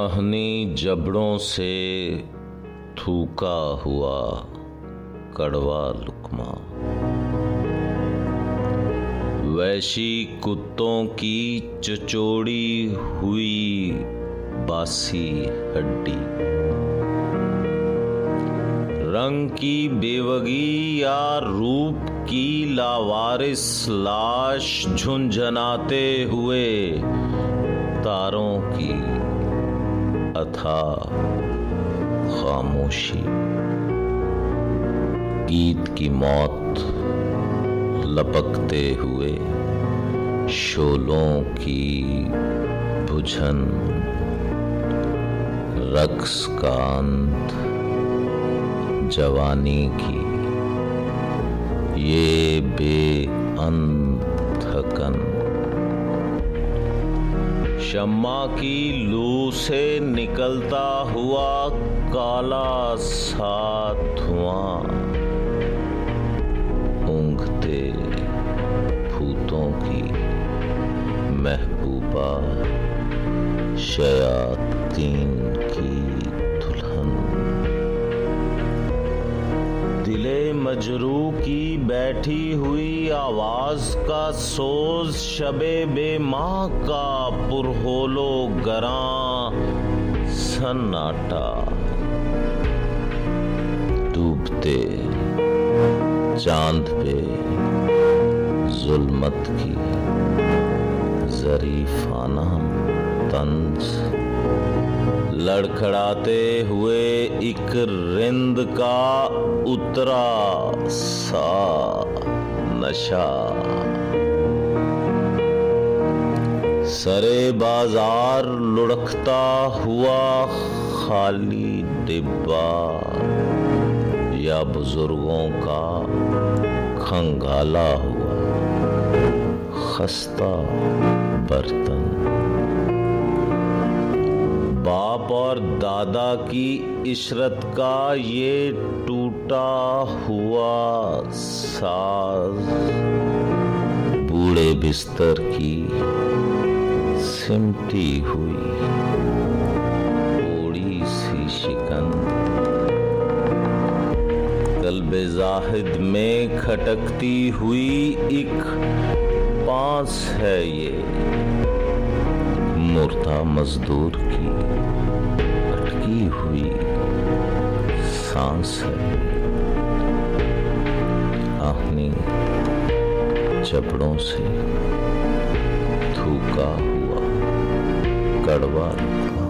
आहनी जबड़ों से थूका हुआ कड़वा लुकमा, वैशी कुत्तों की चचोड़ी हुई बासी हड्डी, रंग की बेवगी या रूप की लावारिस लाश, झुंझुनाते हुए तारों की अथाह खामोशी, गीत की मौत लपकते हुए शोलों की बुझन, रक्स का अंत जवानी की ये बेअंत थकन, शम्मा की लू से निकलता हुआ काला सा धुआं, ऊँघते भूतों की महबूबा, शयातीन की दुल्हन, दिले मजरू की बैठी हुई आवाज का सोज, शबे बेमां का पुरहोलो गरां सन्नाटा, डूबते चांद पे जुल्मत की ज़रीफ़ाना तंज, लड़खड़ाते हुए एक रिंद का उतरा सा नशा, सरे बाजार लुढ़कता हुआ खाली डिब्बा, या बुजुर्गों का खंगाला हुआ खस्ता बर्तन, बाप और दादा की इशरत का ये टूटा हुआ साज, बूढ़े बिस्तर की सिमटी हुई थोड़ी सी शिकन, कल्बे जाहिद में खटकती हुई एक पांस है ये, मुर्दा मजदूर की अटकी हुई सांस है, आहनी जबड़ों से थूका हुआ कड़वा लुकमा।